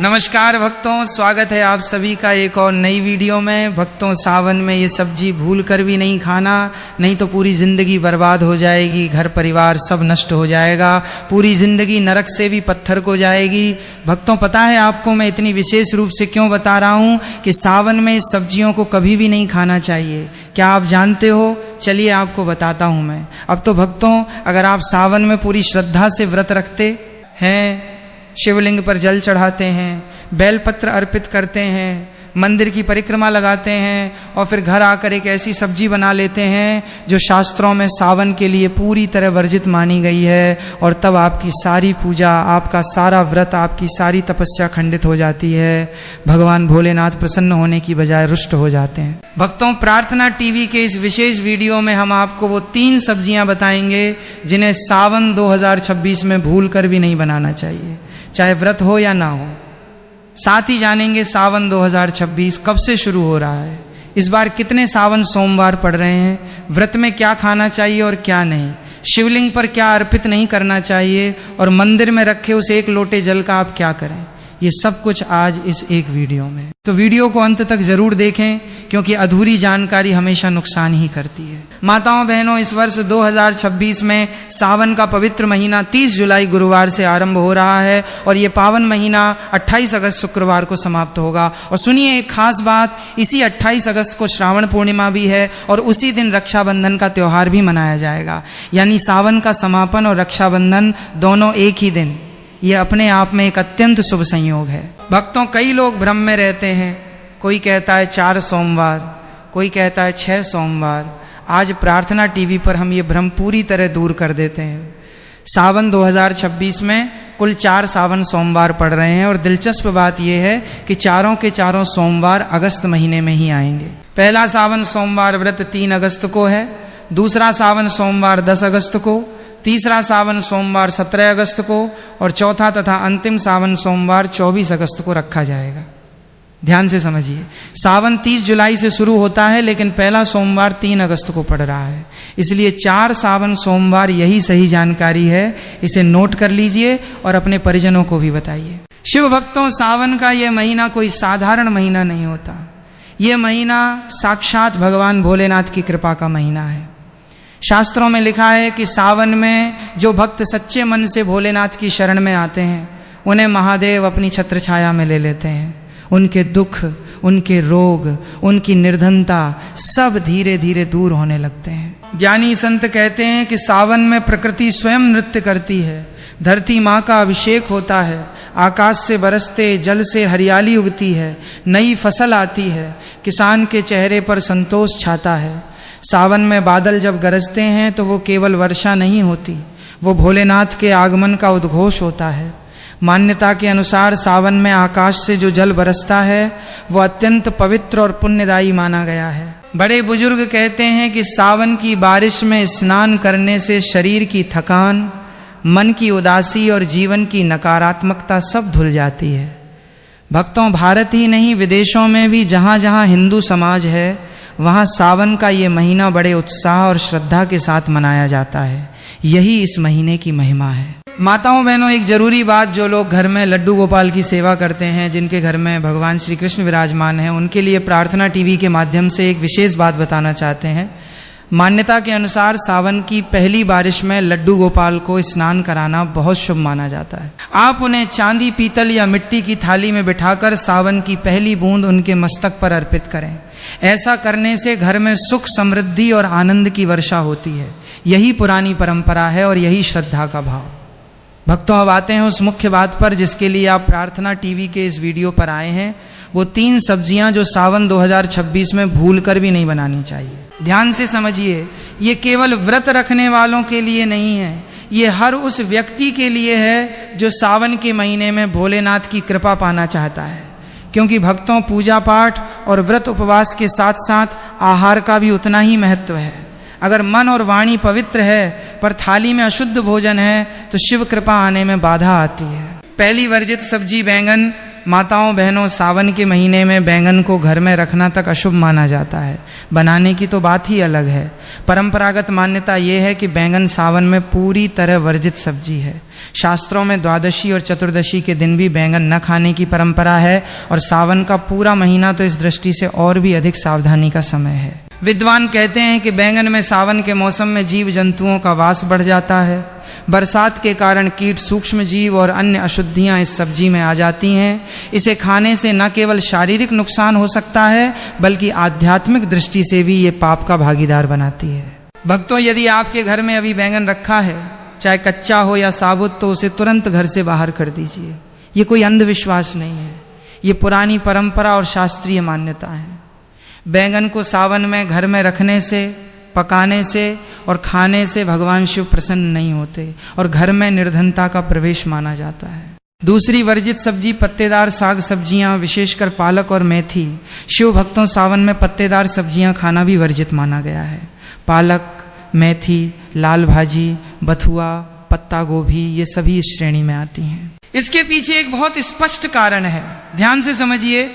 नमस्कार भक्तों, स्वागत है आप सभी का एक और नई वीडियो में। भक्तों, सावन में ये सब्जी भूल कर भी नहीं खाना, नहीं तो पूरी ज़िंदगी बर्बाद हो जाएगी, घर परिवार सब नष्ट हो जाएगा, पूरी ज़िंदगी नरक से भी पत्थर को जाएगी। भक्तों, पता है आपको मैं इतनी विशेष रूप से क्यों बता रहा हूँ कि सावन में इस सब्जियों को कभी भी नहीं खाना चाहिए? क्या आप जानते हो? चलिए आपको बताता हूँ मैं। अब तो भक्तों, अगर आप सावन में पूरी श्रद्धा से व्रत रखते हैं, शिवलिंग पर जल चढ़ाते हैं, बेलपत्र अर्पित करते हैं, मंदिर की परिक्रमा लगाते हैं और फिर घर आकर एक ऐसी सब्जी बना लेते हैं जो शास्त्रों में सावन के लिए पूरी तरह वर्जित मानी गई है, और तब आपकी सारी पूजा, आपका सारा व्रत, आपकी सारी तपस्या खंडित हो जाती है। भगवान भोलेनाथ प्रसन्न होने की बजाय रुष्ट हो जाते हैं। भक्तों, प्रार्थना टीवी के इस विशेष वीडियो में हम आपको वो 3 सब्जियां बताएंगे जिन्हें सावन 2026 में भूल कर भी नहीं बनाना चाहिए, चाहे व्रत हो या ना हो। साथ ही जानेंगे सावन 2026 कब से शुरू हो रहा है, इस बार कितने सावन सोमवार पड़ रहे हैं, व्रत में क्या खाना चाहिए और क्या नहीं, शिवलिंग पर क्या अर्पित नहीं करना चाहिए, और मंदिर में रखे उस 1 लोटे जल का आप क्या करें। ये सब कुछ आज इस एक वीडियो में। तो वीडियो को अंत तक जरूर देखें, क्योंकि अधूरी जानकारी हमेशा नुकसान ही करती है। माताओं बहनों, इस वर्ष 2026 में सावन का पवित्र महीना 30 जुलाई गुरुवार से आरंभ हो रहा है और ये पावन महीना 28 अगस्त शुक्रवार को समाप्त होगा। और सुनिए एक खास बात, इसी 28 अगस्त को श्रावण पूर्णिमा भी है और उसी दिन रक्षाबंधन का त्यौहार भी मनाया जाएगा। यानी सावन का समापन और रक्षाबंधन दोनों एक ही दिन। ये अपने आप में एक अत्यंत शुभ संयोग है। भक्तों, कई लोग भ्रम में रहते हैं। कोई कहता है 4 सोमवार, कोई कहता है 6 सोमवार। आज प्रार्थना टीवी पर हम ये भ्रम पूरी तरह दूर कर देते हैं। सावन 2026 में कुल 4 सावन सोमवार पड़ रहे हैं, और दिलचस्प बात यह है कि चारों के चारों सोमवार अगस्त महीने में ही आएंगे। पहला सावन सोमवार व्रत 3 अगस्त को है, दूसरा सावन सोमवार 10 अगस्त को, तीसरा सावन सोमवार 17 अगस्त को, और चौथा तथा अंतिम सावन सोमवार 24 अगस्त को रखा जाएगा। ध्यान से समझिए, सावन 30 जुलाई से शुरू होता है, लेकिन पहला सोमवार 3 अगस्त को पड़ रहा है। इसलिए 4 सावन सोमवार यही सही जानकारी है। इसे नोट कर लीजिए और अपने परिजनों को भी बताइए। शिव भक्तों, सावन का यह महीना कोई साधारण महीना नहीं होता। यह महीना साक्षात भगवान भोलेनाथ की कृपा का महीना है। शास्त्रों में लिखा है कि सावन में जो भक्त सच्चे मन से भोलेनाथ की शरण में आते हैं, उन्हें महादेव अपनी छत्र छाया में ले लेते हैं। उनके दुख, उनके रोग, उनकी निर्धनता सब धीरे धीरे दूर होने लगते हैं। ज्ञानी संत कहते हैं कि सावन में प्रकृति स्वयं नृत्य करती है, धरती माँ का अभिषेक होता है, आकाश से बरसते जल से हरियाली उगती है, नई फसल आती है, किसान के चेहरे पर संतोष छाता है। सावन में बादल जब गरजते हैं तो वो केवल वर्षा नहीं होती, वो भोलेनाथ के आगमन का उद्घोष होता है। मान्यता के अनुसार सावन में आकाश से जो जल बरसता है वो अत्यंत पवित्र और पुण्यदायी माना गया है। बड़े बुजुर्ग कहते हैं कि सावन की बारिश में स्नान करने से शरीर की थकान, मन की उदासी और जीवन की नकारात्मकता सब धुल जाती है। भक्तों, भारत ही नहीं, विदेशों में भी जहाँ जहाँ हिंदू समाज है, वहाँ सावन का ये महीना बड़े उत्साह और श्रद्धा के साथ मनाया जाता है। यही इस महीने की महिमा है। माताओं बहनों, एक जरूरी बात, जो लोग घर में लड्डू गोपाल की सेवा करते हैं, जिनके घर में भगवान श्री कृष्ण विराजमान हैं, उनके लिए प्रार्थना टीवी के माध्यम से एक विशेष बात बताना चाहते हैं। मान्यता के अनुसार सावन की पहली बारिश में लड्डू गोपाल को स्नान कराना बहुत शुभ माना जाता है। आप उन्हें चांदी, पीतल या मिट्टी की थाली में बिठाकर सावन की पहली बूंद उनके मस्तक पर अर्पित करें। ऐसा करने से घर में सुख, समृद्धि और आनंद की वर्षा होती है। यही पुरानी परंपरा है और यही श्रद्धा का भाव। भक्तों, अब आते हैं उस मुख्य बात पर जिसके लिए आप प्रार्थना टीवी के इस वीडियो पर आए हैं। वो 3 सब्जियां जो सावन 2026 में भूल कर भी नहीं बनानी चाहिए। ध्यान से समझिए, ये केवल व्रत रखने वालों के लिए नहीं है, ये हर उस व्यक्ति के लिए है जो सावन के महीने में भोलेनाथ की कृपा पाना चाहता है। क्योंकि भक्तों, पूजा पाठ और व्रत उपवास के साथ साथ आहार का भी उतना ही महत्व है। अगर मन और वाणी पवित्र है पर थाली में अशुद्ध भोजन है तो शिव कृपा आने में बाधा आती है। पहली वर्जित सब्जी बैंगन माताओं बहनों, सावन के महीने में बैंगन को घर में रखना तक अशुभ माना जाता है। बनाने की तो बात ही अलग है। परंपरागत मान्यता ये है कि बैंगन सावन में पूरी तरह वर्जित सब्जी है। शास्त्रों में द्वादशी और चतुर्दशी के दिन भी बैंगन न खाने की परंपरा है और सावन का पूरा महीना तो इस दृष्टि से और भी अधिक सावधानी का समय है। विद्वान कहते हैं कि बैंगन में सावन के मौसम में जीव जंतुओं का वास बढ़ जाता है। बरसात के कारण कीट, सूक्ष्म जीव और अन्य अशुद्धियां इस सब्जी में आ जाती हैं। इसे खाने से न केवल शारीरिक नुकसान हो सकता है बल्कि आध्यात्मिक दृष्टि से भी ये पाप का भागीदार बनाती है। भक्तों, यदि आपके घर में अभी बैंगन रखा है, चाहे कच्चा हो या साबुत, तो उसे तुरंत घर से बाहर कर दीजिए। ये कोई अंधविश्वास नहीं है, ये पुरानी परंपरा और शास्त्रीय मान्यता है। बैंगन को सावन में घर में रखने से, पकाने से और खाने से भगवान शिव प्रसन्न नहीं होते और घर में निर्धनता का प्रवेश माना जाता है। दूसरी वर्जित सब्जी पत्तेदार साग सब्जियां, विशेषकर पालक और मेथी। शिव भक्तों, सावन में पत्तेदार सब्जियां खाना भी वर्जित माना गया है। पालक, मेथी, लाल भाजी, बथुआ, पत्ता गोभी, ये सभी इस श्रेणी में आती हैं। इसके पीछे एक बहुत स्पष्ट कारण है, ध्यान से समझिए।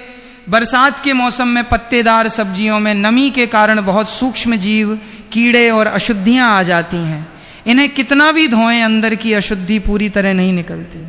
बरसात के मौसम में पत्तेदार सब्जियों में नमी के कारण बहुत सूक्ष्म जीव, कीड़े और अशुद्धियां आ जाती हैं। इन्हें कितना भी धोएं, अंदर की अशुद्धि पूरी तरह नहीं निकलती।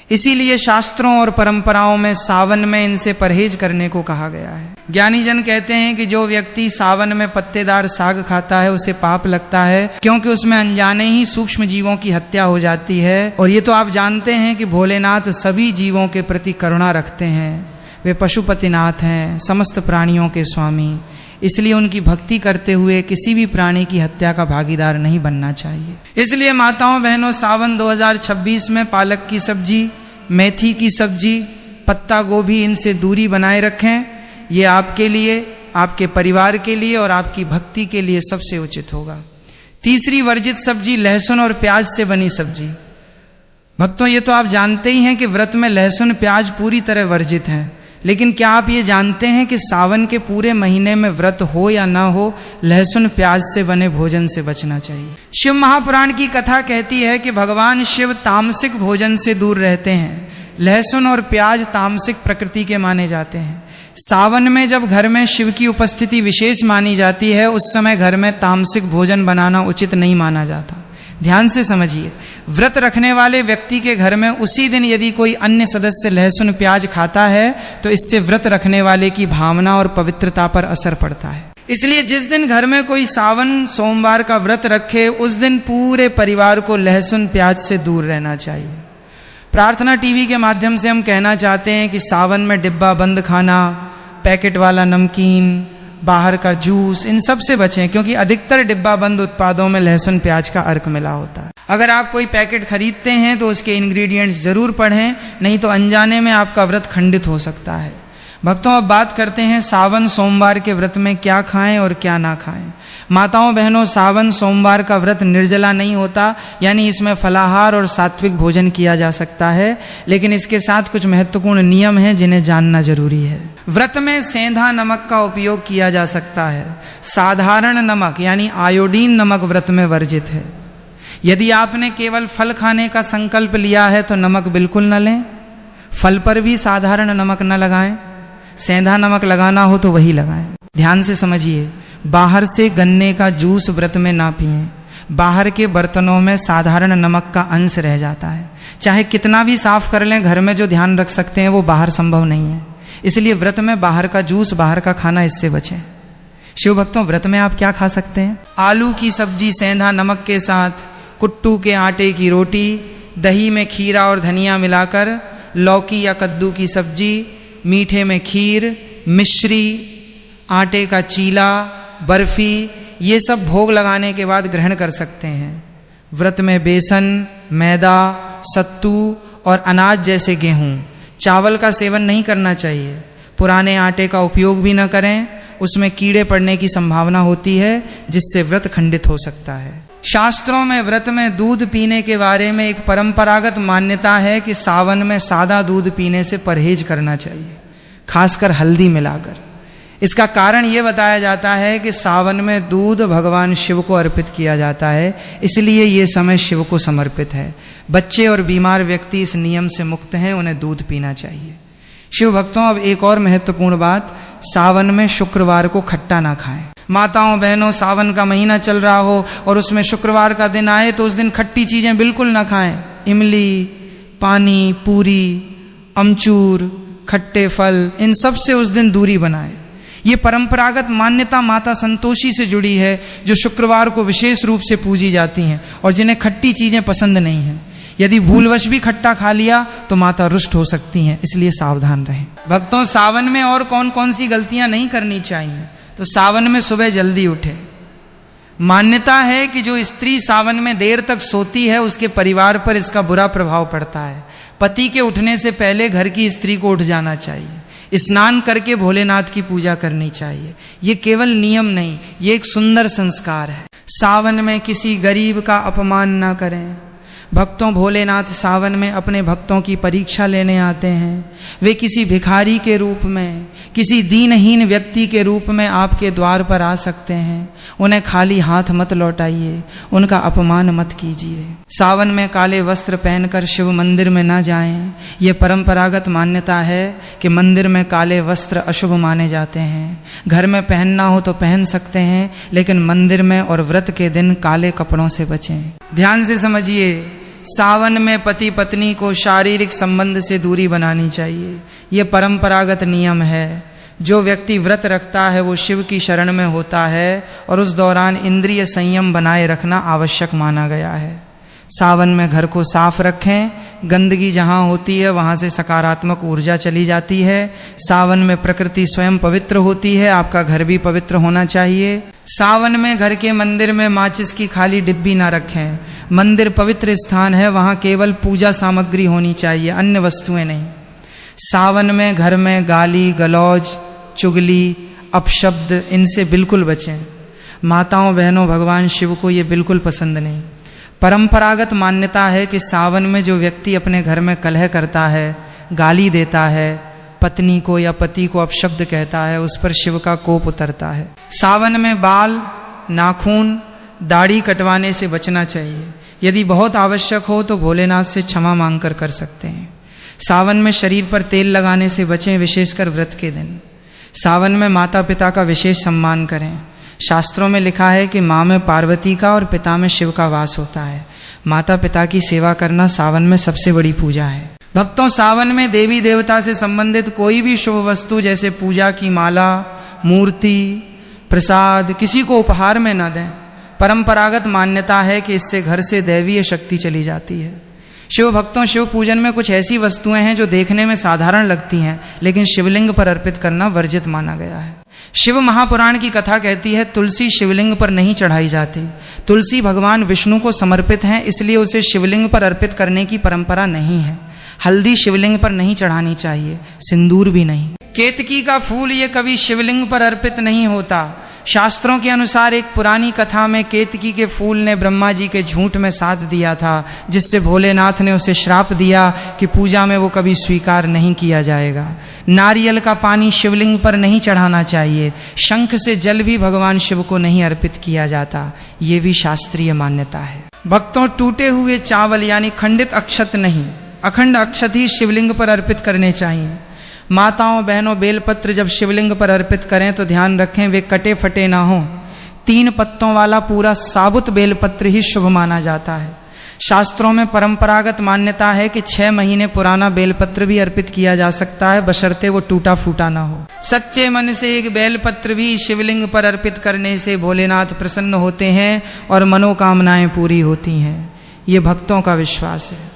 इसीलिए शास्त्रों और परंपराओं में सावन में इनसे परहेज करने को कहा गया है। ज्ञानी जन कहते हैं कि जो व्यक्ति सावन में पत्तेदार साग खाता है उसे पाप लगता है, क्योंकि उसमें अनजाने ही सूक्ष्म जीवों की हत्या हो जाती है। और ये तो आप जानते हैं कि भोलेनाथ सभी जीवों के प्रति करुणा रखते हैं। वे पशुपतिनाथ हैं, समस्त प्राणियों के स्वामी। इसलिए उनकी भक्ति करते हुए किसी भी प्राणी की हत्या का भागीदार नहीं बनना चाहिए। इसलिए माताओं बहनों, सावन 2026 में पालक की सब्जी, मेथी की सब्जी, पत्ता गोभी, इनसे दूरी बनाए रखें। ये आपके लिए, आपके परिवार के लिए और आपकी भक्ति के लिए सबसे उचित होगा। तीसरी वर्जित सब्जी लहसुन और प्याज से बनी सब्जी। भक्तों, ये तो आप जानते ही हैं कि व्रत में लहसुन प्याज पूरी तरह वर्जित हैं। लेकिन क्या आप ये जानते हैं कि सावन के पूरे महीने में व्रत हो या ना हो, लहसुन प्याज से बने भोजन से बचना चाहिए। शिव महापुराण की कथा कहती है कि भगवान शिव तामसिक भोजन से दूर रहते हैं। लहसुन और प्याज तामसिक प्रकृति के माने जाते हैं। सावन में जब घर में शिव की उपस्थिति विशेष मानी जाती है, उस समय घर में तामसिक भोजन बनाना उचित नहीं माना जाता। ध्यान से समझिए, व्रत रखने वाले व्यक्ति के घर में उसी दिन यदि कोई अन्य सदस्य लहसुन प्याज खाता है तो इससे व्रत रखने वाले की भावना और पवित्रता पर असर पड़ता है। इसलिए जिस दिन घर में कोई सावन सोमवार का व्रत रखे, उस दिन पूरे परिवार को लहसुन प्याज से दूर रहना चाहिए। प्रार्थना टीवी के माध्यम से हम कहना चाहते हैं कि सावन में डिब्बा बंद खाना, पैकेट वाला नमकीन, बाहर का जूस, इन सब से बचें, क्योंकि अधिकतर डिब्बा बंद उत्पादों में लहसुन प्याज का अर्क मिला होता है। अगर आप कोई पैकेट खरीदते हैं तो उसके इंग्रेडिएंट्स जरूर पढ़ें, नहीं तो अनजाने में आपका व्रत खंडित हो सकता है। भक्तों, अब बात करते हैं सावन सोमवार के व्रत में क्या खाएं और क्या ना खाएं। माताओं बहनों, सावन सोमवार का व्रत निर्जला नहीं होता, यानी इसमें फलाहार और सात्विक भोजन किया जा सकता है, लेकिन इसके साथ कुछ महत्वपूर्ण नियम हैं जिन्हें जानना जरूरी है। व्रत में सेंधा नमक का उपयोग किया जा सकता है। साधारण नमक यानी आयोडीन नमक व्रत में वर्जित है। यदि आपने केवल फल खाने का संकल्प लिया है तो नमक बिल्कुल न लें। फल पर भी साधारण नमक न लगाएं। सेंधा नमक लगाना हो तो वही लगाएं। ध्यान से समझिए, बाहर से गन्ने का जूस व्रत में ना पिएं। बाहर के बर्तनों में साधारण नमक का अंश रह जाता है। चाहे कितना भी साफ कर लें, घर में जो ध्यान रख सकते हैं वो बाहर संभव नहीं है। इसलिए व्रत में बाहर का जूस, बाहर का खाना, इससे बचें। शिव भक्तों, व्रत में आप क्या खा सकते हैं? आलू की सब्जी सेंधा नमक के साथ, कुट्टू के आटे की रोटी, दही में खीरा और धनिया मिलाकर, लौकी या कद्दू की सब्जी, मीठे में खीर, मिश्री, आटे का चीला, बर्फी, ये सब भोग लगाने के बाद ग्रहण कर सकते हैं। व्रत में बेसन, मैदा, सत्तू और अनाज जैसे गेहूं, चावल का सेवन नहीं करना चाहिए। पुराने आटे का उपयोग भी न करें, उसमें कीड़े पड़ने की संभावना होती है जिससे व्रत खंडित हो सकता है। शास्त्रों में व्रत में दूध पीने के बारे में एक परंपरागत मान्यता है कि सावन में सादा दूध पीने से परहेज करना चाहिए, खासकर हल्दी मिलाकर। इसका कारण ये बताया जाता है कि सावन में दूध भगवान शिव को अर्पित किया जाता है, इसलिए ये समय शिव को समर्पित है। बच्चे और बीमार व्यक्ति इस नियम से मुक्त हैं, उन्हें दूध पीना चाहिए। शिव भक्तों, अब एक और महत्वपूर्ण बात, सावन में शुक्रवार को खट्टा ना खाएं। माताओं बहनों, सावन का महीना चल रहा हो और उसमें शुक्रवार का दिन आए तो उस दिन खट्टी चीजें बिल्कुल ना खाएं। इमली, पानी, पूरी, अमचूर, खट्टे फल, इन सब से उस दिन दूरी बनाएं। ये परंपरागत मान्यता माता संतोषी से जुड़ी है, जो शुक्रवार को विशेष रूप से पूजी जाती हैं और जिन्हें खट्टी चीजें पसंद नहीं हैं। यदि भूलवश भी खट्टा खा लिया तो माता रुष्ट हो सकती हैं, इसलिए सावधान रहें। भक्तों, सावन में और कौन कौन सी गलतियां नहीं करनी चाहिए? तो सावन में सुबह जल्दी उठे। मान्यता है कि जो स्त्री सावन में देर तक सोती है उसके परिवार पर इसका बुरा प्रभाव पड़ता है। पति के उठने से पहले घर की स्त्री को उठ जाना चाहिए। स्नान करके भोलेनाथ की पूजा करनी चाहिए। ये केवल नियम नहीं, ये एक सुंदर संस्कार है। सावन में किसी गरीब का अपमान ना करें। भक्तों, भोलेनाथ सावन में अपने भक्तों की परीक्षा लेने आते हैं। वे किसी भिखारी के रूप में, किसी दीनहीन व्यक्ति के रूप में आपके द्वार पर आ सकते हैं। उन्हें खाली हाथ मत लौटाइए, उनका अपमान मत कीजिए। सावन में काले वस्त्र पहनकर शिव मंदिर में न जाएं। ये परंपरागत मान्यता है कि मंदिर में काले वस्त्र अशुभ माने जाते हैं। घर में पहनना हो तो पहन सकते हैं, लेकिन मंदिर में और व्रत के दिन काले कपड़ों से बचें। ध्यान से समझिए, सावन में पति पत्नी को शारीरिक संबंध से दूरी बनानी चाहिए। ये परंपरागत नियम है। जो व्यक्ति व्रत रखता है वो शिव की शरण में होता है और उस दौरान इंद्रिय संयम बनाए रखना आवश्यक माना गया है। सावन में घर को साफ रखें। गंदगी जहाँ होती है वहाँ से सकारात्मक ऊर्जा चली जाती है। सावन में प्रकृति स्वयं पवित्र होती है, आपका घर भी पवित्र होना चाहिए। सावन में घर के मंदिर में माचिस की खाली डिब्बी ना रखें। मंदिर पवित्र स्थान है, वहाँ केवल पूजा सामग्री होनी चाहिए, अन्य वस्तुएं नहीं। सावन में घर में गाली गलौज, चुगली, अपशब्द, इनसे बिल्कुल बचें। माताओं बहनों, भगवान शिव को ये बिल्कुल पसंद नहीं। परंपरागत मान्यता है कि सावन में जो व्यक्ति अपने घर में कलह करता है, गाली देता है, पत्नी को या पति को अपशब्द कहता है, उस पर शिव का कोप उतरता है। सावन में बाल, नाखून, दाढ़ी कटवाने से बचना चाहिए। यदि बहुत आवश्यक हो तो भोलेनाथ से क्षमा मांगकर कर सकते हैं। सावन में शरीर पर तेल लगाने से बचें, विशेषकर व्रत के दिन। सावन में माता पिता का विशेष सम्मान करें। शास्त्रों में लिखा है कि माँ में पार्वती का और पिता में शिव का वास होता है। माता पिता की सेवा करना सावन में सबसे बड़ी पूजा है। भक्तों, सावन में देवी देवता से संबंधित कोई भी शुभ वस्तु जैसे पूजा की माला, मूर्ति, प्रसाद किसी को उपहार में न दें। परंपरागत मान्यता है कि इससे घर से दैवीय शक्ति चली जाती है। शिव भक्तों, शिव पूजन में कुछ ऐसी वस्तुएं हैं जो देखने में साधारण लगती हैं, लेकिन शिवलिंग पर अर्पित करना वर्जित माना गया है। शिव महापुराण की कथा कहती है, तुलसी शिवलिंग पर नहीं चढ़ाई जाती। तुलसी भगवान विष्णु को समर्पित हैं, इसलिए उसे शिवलिंग पर अर्पित करने की परंपरा नहीं है। हल्दी शिवलिंग पर नहीं चढ़ानी चाहिए, सिंदूर भी नहीं। केतकी का फूल ये कभी शिवलिंग पर अर्पित नहीं होता। शास्त्रों के अनुसार एक पुरानी कथा में केतकी के फूल ने ब्रह्मा जी के झूठ में साथ दिया था, जिससे भोलेनाथ ने उसे श्राप दिया कि पूजा में वो कभी स्वीकार नहीं किया जाएगा। नारियल का पानी शिवलिंग पर नहीं चढ़ाना चाहिए। शंख से जल भी भगवान शिव को नहीं अर्पित किया जाता, ये भी शास्त्रीय मान्यता है। भक्तों, टूटे हुए चावल यानी खंडित अक्षत नहीं, अखंड अक्षत ही शिवलिंग पर अर्पित करने चाहिए। माताओं बहनों, बेलपत्र जब शिवलिंग पर अर्पित करें तो ध्यान रखें वे कटे फटे ना हो। 3 पत्तों वाला पूरा साबुत बेलपत्र ही शुभ माना जाता है। शास्त्रों में परंपरागत मान्यता है कि 6 महीने पुराना बेलपत्र भी अर्पित किया जा सकता है, बशर्ते वो टूटा फूटा ना हो। सच्चे मन से एक बेलपत्र भी शिवलिंग पर अर्पित करने से भोलेनाथ प्रसन्न होते हैं और मनोकामनाएं पूरी होती हैं। ये भक्तों का विश्वास है।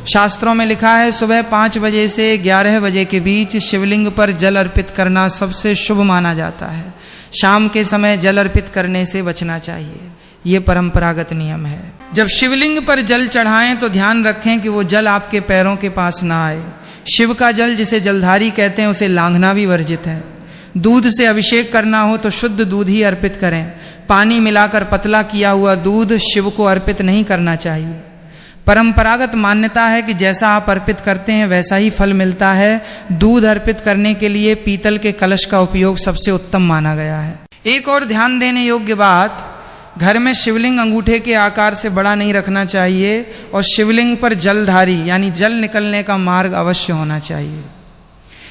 शास्त्रों में लिखा है, सुबह 5 बजे से 11 बजे के बीच शिवलिंग पर जल अर्पित करना सबसे शुभ माना जाता है। शाम के समय जल अर्पित करने से बचना चाहिए। ये परंपरागत नियम है। जब शिवलिंग पर जल चढ़ाएं तो ध्यान रखें कि वो जल आपके पैरों के पास ना आए। शिव का जल, जिसे जलधारी कहते हैं, उसे लांघना भी वर्जित है। दूध से अभिषेक करना हो तो शुद्ध दूध ही अर्पित करें। पानी मिलाकर पतला किया हुआ दूध शिव को अर्पित नहीं करना चाहिए। परंपरागत मान्यता है कि जैसा आप अर्पित करते हैं वैसा ही फल मिलता है। दूध अर्पित करने के लिए पीतल के कलश का उपयोग सबसे उत्तम माना गया है। एक और ध्यान देने योग्य बात, घर में शिवलिंग अंगूठे के आकार से बड़ा नहीं रखना चाहिए और शिवलिंग पर जलधारी यानी जल निकलने का मार्ग अवश्य होना चाहिए।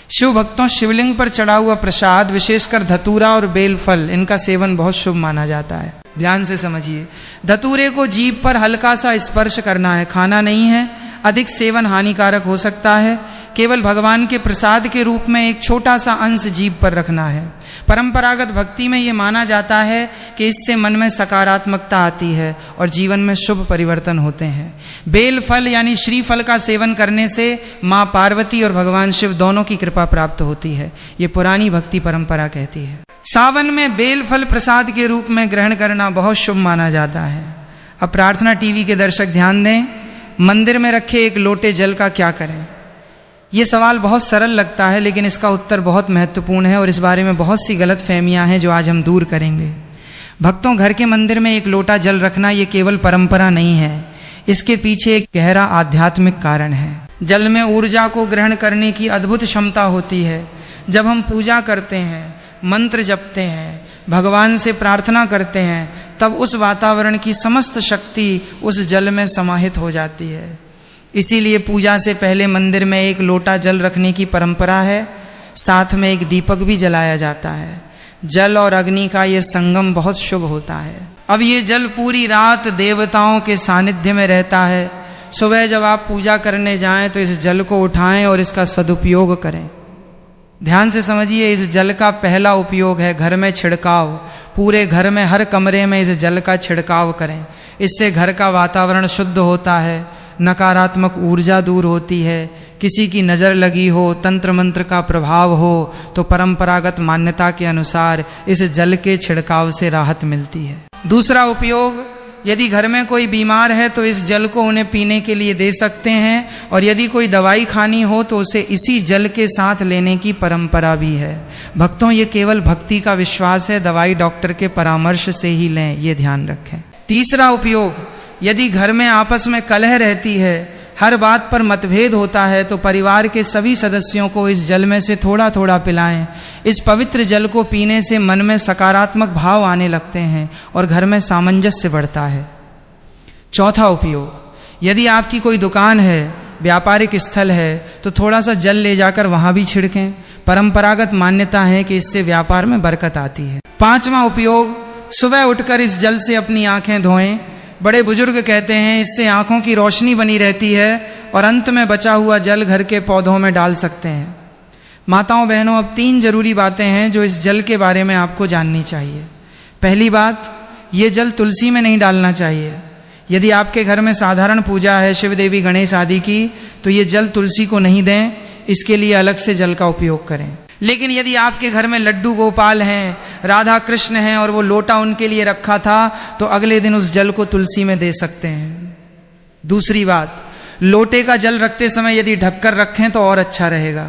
शिव भक्तों, शिवलिंग पर चढ़ा हुआ प्रसाद, विशेषकर धतूरा और बेल फल, इनका सेवन बहुत शुभ माना जाता है। ध्यान से समझिए, धतूरे को जीभ पर हल्का सा स्पर्श करना है, खाना नहीं है। अधिक सेवन हानिकारक हो सकता है। केवल भगवान के प्रसाद के रूप में एक छोटा सा अंश जीभ पर रखना है। परंपरागत भक्ति में ये माना जाता है कि इससे मन में सकारात्मकता आती है और जीवन में शुभ परिवर्तन होते हैं। बेल फल यानी श्रीफल का सेवन करने से माँ पार्वती और भगवान शिव दोनों की कृपा प्राप्त होती है, ये पुरानी भक्ति परंपरा कहती है। सावन में बेल फल प्रसाद के रूप में ग्रहण करना बहुत शुभ माना जाता है। अब प्रार्थना टीवी के दर्शक ध्यान दें, मंदिर में रखे एक लोटे जल का क्या करें? ये सवाल बहुत सरल लगता है, लेकिन इसका उत्तर बहुत महत्वपूर्ण है और इस बारे में बहुत सी गलत फहमियाँ हैं जो आज हम दूर करेंगे। भक्तों, घर के मंदिर में एक लोटा जल रखना ये केवल परंपरा नहीं है, इसके पीछे एक गहरा आध्यात्मिक कारण है। जल में ऊर्जा को ग्रहण करने की अद्भुत क्षमता होती है। जब हम पूजा करते हैं, मंत्र जपते हैं, भगवान से प्रार्थना करते हैं, तब उस वातावरण की समस्त शक्ति उस जल में समाहित हो जाती है। इसीलिए पूजा से पहले मंदिर में एक लोटा जल रखने की परंपरा है। साथ में एक दीपक भी जलाया जाता है। जल और अग्नि का ये संगम बहुत शुभ होता है। अब ये जल पूरी रात देवताओं के सानिध्य में रहता है। सुबह जब आप पूजा करने जाएं तो इस जल को उठाएं और इसका सदुपयोग करें। ध्यान से समझिए, इस जल का पहला उपयोग है घर में छिड़काव। पूरे घर में हर कमरे में इस जल का छिड़काव करें। इससे घर का वातावरण शुद्ध होता है, नकारात्मक ऊर्जा दूर होती है। किसी की नज़र लगी हो, तंत्र मंत्र का प्रभाव हो, तो परंपरागत मान्यता के अनुसार इस जल के छिड़काव से राहत मिलती है। दूसरा उपयोग, यदि घर में कोई बीमार है तो इस जल को उन्हें पीने के लिए दे सकते हैं, और यदि कोई दवाई खानी हो तो उसे इसी जल के साथ लेने की परंपरा भी है। भक्तों, ये केवल भक्ति का विश्वास है, दवाई डॉक्टर के परामर्श से ही लें, ये ध्यान रखें। तीसरा उपयोग, यदि घर में आपस में कलह रहती है, हर बात पर मतभेद होता है, तो परिवार के सभी सदस्यों को इस जल में से थोड़ा थोड़ा पिलाएं। इस पवित्र जल को पीने से मन में सकारात्मक भाव आने लगते हैं और घर में सामंजस्य बढ़ता है। चौथा उपयोग, यदि आपकी कोई दुकान है, व्यापारिक स्थल है, तो थोड़ा सा जल ले जाकर वहाँ भी छिड़कें। परंपरागत मान्यता है कि इससे व्यापार में बरकत आती है। पांचवा उपयोग, सुबह उठकर इस जल से अपनी आंखें धोएं। बड़े बुजुर्ग कहते हैं इससे आंखों की रोशनी बनी रहती है और अंत में बचा हुआ जल घर के पौधों में डाल सकते हैं। माताओं बहनों, अब 3 जरूरी बातें हैं जो इस जल के बारे में आपको जाननी चाहिए। पहली बात, ये जल तुलसी में नहीं डालना चाहिए। यदि आपके घर में साधारण पूजा है, शिव देवी गणेश आदि की, तो ये जल तुलसी को नहीं दें, इसके लिए अलग से जल का उपयोग करें। लेकिन यदि आपके घर में लड्डू गोपाल हैं, राधा कृष्ण हैं और वो लोटा उनके लिए रखा था, तो अगले दिन उस जल को तुलसी में दे सकते हैं। दूसरी बात, लोटे का जल रखते समय यदि ढककर रखें तो और अच्छा रहेगा।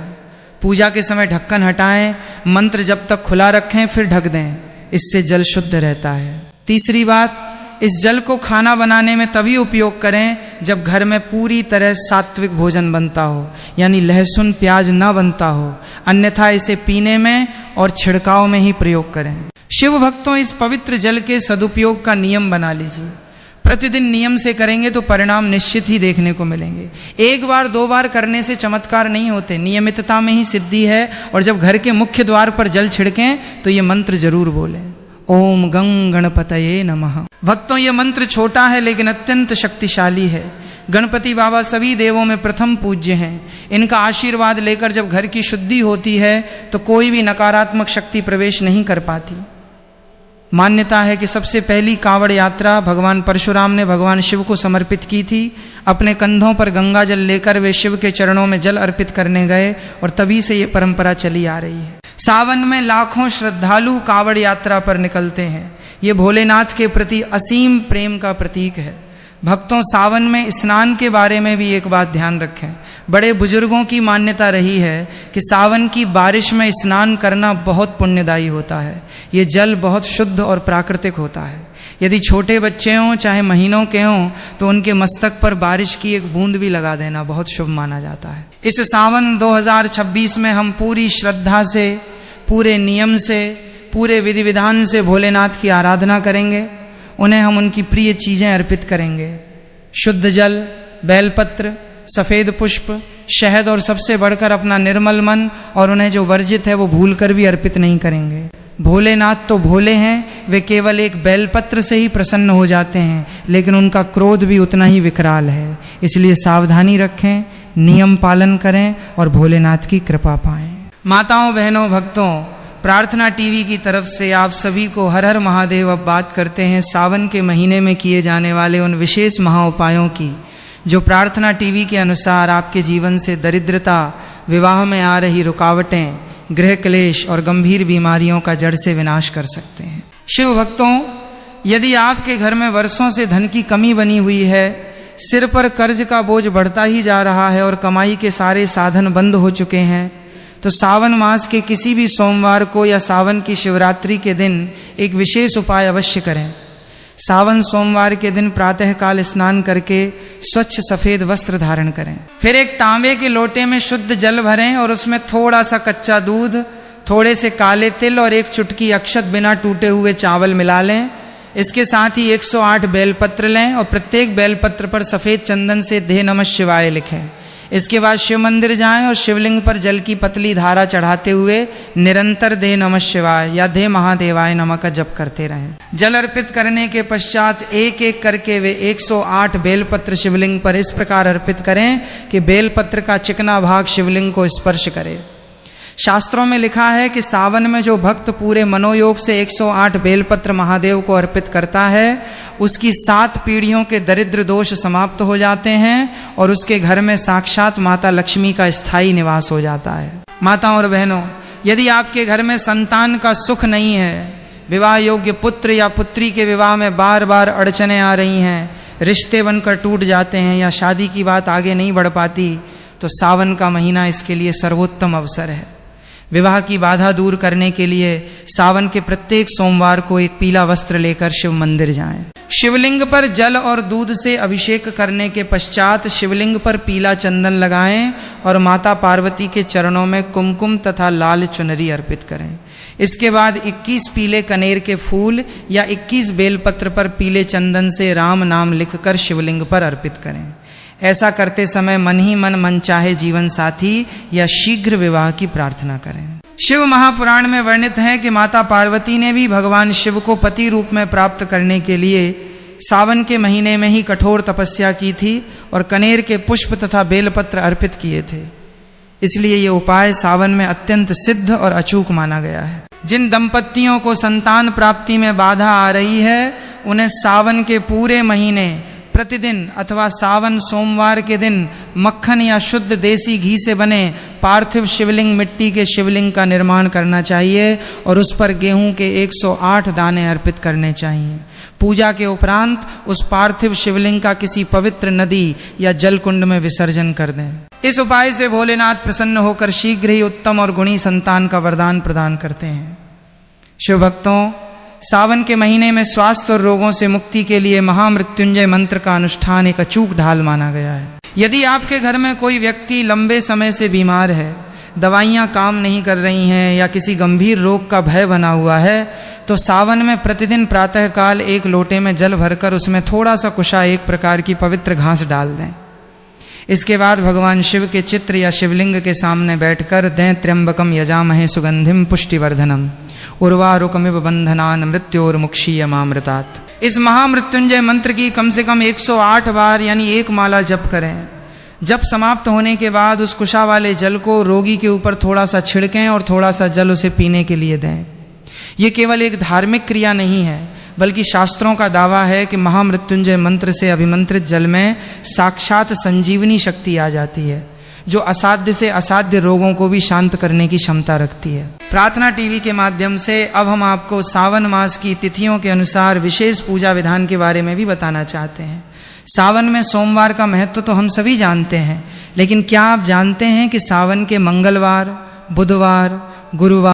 पूजा के समय ढक्कन हटाएं, मंत्र जब तक खुला रखें फिर ढक दें, इससे जल शुद्ध रहता है। तीसरी बात, इस जल को खाना बनाने में तभी उपयोग करें जब घर में पूरी तरह सात्विक भोजन बनता हो, यानी लहसुन प्याज ना बनता हो, अन्यथा इसे पीने में और छिड़काव में ही प्रयोग करें। शिव भक्तों, इस पवित्र जल के सदुपयोग का नियम बना लीजिए। प्रतिदिन नियम से करेंगे तो परिणाम निश्चित ही देखने को मिलेंगे। 1 बार 2 बार करने से चमत्कार नहीं होते, नियमितता में ही सिद्धि है। और जब घर के मुख्य द्वार पर जल छिड़कें तो ये मंत्र जरूर बोलें, ओम गं गणपतये नमः। भक्तों, ये मंत्र छोटा है लेकिन अत्यंत शक्तिशाली है। गणपति बाबा सभी देवों में प्रथम पूज्य हैं। इनका आशीर्वाद लेकर जब घर की शुद्धि होती है तो कोई भी नकारात्मक शक्ति प्रवेश नहीं कर पाती। मान्यता है कि सबसे पहली कांवड़ यात्रा भगवान परशुराम ने भगवान शिव को समर्पित की थी। अपने कंधों पर गंगा जल लेकर वे शिव के चरणों में जल अर्पित करने गए और तभी से ये परंपरा चली आ रही है। सावन में लाखों श्रद्धालु कांवड़ यात्रा पर निकलते हैं। ये भोलेनाथ के प्रति असीम प्रेम का प्रतीक है। भक्तों, सावन में स्नान के बारे में भी एक बात ध्यान रखें। बड़े बुजुर्गों की मान्यता रही है कि सावन की बारिश में स्नान करना बहुत पुण्यदायी होता है। ये जल बहुत शुद्ध और प्राकृतिक होता है। यदि छोटे बच्चे हों चाहे महीनों के हों तो उनके मस्तक पर बारिश की एक बूंद भी लगा देना बहुत शुभ माना जाता है। इस सावन 2026 में हम पूरी श्रद्धा से, पूरे नियम से, पूरे विधि विधान से भोलेनाथ की आराधना करेंगे। उन्हें हम उनकी प्रिय चीज़ें अर्पित करेंगे। शुद्ध जल, बेलपत्र, सफ़ेद पुष्प, शहद और सबसे बढ़कर अपना निर्मल मन, और उन्हें जो वर्जित है वो भूल कर भी अर्पित नहीं करेंगे। भोलेनाथ तो भोले हैं, वे केवल एक बेलपत्र से ही प्रसन्न हो जाते हैं, लेकिन उनका क्रोध भी उतना ही विकराल है। इसलिए सावधानी रखें, नियम पालन करें और भोलेनाथ की कृपा पाएं। माताओं, बहनों, भक्तों, प्रार्थना टीवी की तरफ से आप सभी को हर हर महादेव। अब बात करते हैं सावन के महीने में किए जाने वाले उन विशेष महाउपायों की, जो प्रार्थना टीवी के अनुसार आपके जीवन से दरिद्रता, विवाह में आ रही रुकावटें, गृह क्लेश और गंभीर बीमारियों का जड़ से विनाश कर सकते हैं। शिव भक्तों, यदि आपके घर में वर्षों से धन की कमी बनी हुई है, सिर पर कर्ज का बोझ बढ़ता ही जा रहा है और कमाई के सारे साधन बंद हो चुके हैं, तो सावन मास के किसी भी सोमवार को या सावन की शिवरात्रि के दिन एक विशेष उपाय अवश्य करें। सावन सोमवार के दिन प्रातःकाल स्नान करके स्वच्छ सफेद वस्त्र धारण करें। फिर एक तांबे के लोटे में शुद्ध जल भरें और उसमें थोड़ा सा कच्चा दूध, थोड़े से काले तिल और एक चुटकी अक्षत बिना टूटे हुए चावल मिला लें। इसके साथ ही 108 बेलपत्र लें और प्रत्येक बेलपत्र पर सफ़ेद चंदन से देह नमः शिवाय लिखें। इसके बाद शिव मंदिर जाएं और शिवलिंग पर जल की पतली धारा चढ़ाते हुए निरंतर देह नमः शिवाय या देह महादेवाय नमः का जप करते रहें। जल अर्पित करने के पश्चात एक एक करके वे 108 बेलपत्र शिवलिंग पर इस प्रकार अर्पित करें कि बेलपत्र का चिकना भाग शिवलिंग को स्पर्श करे। शास्त्रों में लिखा है कि सावन में जो भक्त पूरे मनोयोग से 108 बेलपत्र महादेव को अर्पित करता है, उसकी 7 पीढ़ियों के दरिद्र दोष समाप्त हो जाते हैं और उसके घर में साक्षात माता लक्ष्मी का स्थायी निवास हो जाता है। माताओं और बहनों, यदि आपके घर में संतान का सुख नहीं है, विवाह योग्य पुत्र या पुत्री के विवाह में बार बार अड़चनें आ रही हैं, रिश्ते बनकर टूट जाते हैं या शादी की बात आगे नहीं बढ़ पाती, तो सावन का महीना इसके लिए सर्वोत्तम अवसर है। विवाह की बाधा दूर करने के लिए सावन के प्रत्येक सोमवार को एक पीला वस्त्र लेकर शिव मंदिर जाएं। शिवलिंग पर जल और दूध से अभिषेक करने के पश्चात शिवलिंग पर पीला चंदन लगाएं और माता पार्वती के चरणों में कुमकुम तथा लाल चुनरी अर्पित करें। इसके बाद 21 पीले कनेर के फूल या 21 बेलपत्र पर पीले चंदन से राम नाम लिखकर शिवलिंग पर अर्पित करें। ऐसा करते समय मन ही मन मनचाहे जीवन साथी या शीघ्र विवाह की प्रार्थना करें। शिव महापुराण में वर्णित है कि माता पार्वती ने भी भगवान शिव को पति रूप में प्राप्त करने के लिए सावन के महीने में ही कठोर तपस्या की थी और कनेर के पुष्प तथा बेलपत्र अर्पित किए थे। इसलिए ये उपाय सावन में अत्यंत सिद्ध और अचूक माना गया है। जिन दंपतियों को संतान प्राप्ति में बाधा आ रही है, उन्हें सावन के पूरे महीने प्रतिदिन अथवा सावन सोमवार के दिन मक्खन या शुद्ध देसी घी से बने पार्थिव शिवलिंग मिट्टी के शिवलिंग का निर्माण करना चाहिए और उस पर गेहूं के 108 दाने अर्पित करने चाहिए। पूजा के उपरांत उस पार्थिव शिवलिंग का किसी पवित्र नदी या जल कुंड में विसर्जन कर दें। इस उपाय से भोलेनाथ प्रसन्न होकर शीघ्र ही उत्तम और गुणी संतान का वरदान प्रदान करते हैं। शिव भक्तों, सावन के महीने में स्वास्थ्य और रोगों से मुक्ति के लिए महामृत्युंजय मंत्र का अनुष्ठान एक अचूक ढाल माना गया है। यदि आपके घर में कोई व्यक्ति लंबे समय से बीमार है, दवाइयाँ काम नहीं कर रही हैं या किसी गंभीर रोग का भय बना हुआ है, तो सावन में प्रतिदिन प्रातःकाल एक लोटे में जल भरकर उसमें थोड़ा सा कुशा एक प्रकार की पवित्र घास डाल दें। इसके बाद भगवान शिव के चित्र या शिवलिंग के सामने बैठकर दें त्र्यंबकम यजामहे सुगंधिम पुष्टिवर्धनम उर्वारुकमिव बंधनान मृत्योर्मुक्षीयमामृतात्। इस महामृत्युंजय मंत्र की कम से कम 108 बार यानी एक माला जप करें। जप समाप्त होने के बाद उस कुशा वाले जल को रोगी के ऊपर थोड़ा सा छिड़कें और थोड़ा सा जल उसे पीने के लिए दें। ये केवल एक धार्मिक क्रिया नहीं है, बल्कि शास्त्रों का दावा है कि महामृत्युंजय मंत्र से अभिमंत्रित जल में साक्षात संजीवनी शक्ति आ जाती है, जो असाध्य से असाध्य रोगों को भी शांत करने की क्षमता रखती है। प्रार्थना टीवी के माध्यम से अब हम आपको सावन मास की तिथियों के अनुसार विशेष पूजा विधान के बारे में भी बताना चाहते हैं। सावन में सोमवार का महत्व तो हम सभी जानते हैं, लेकिन क्या आप जानते हैं कि सावन के मंगलवार, बुधवार, गुरुवार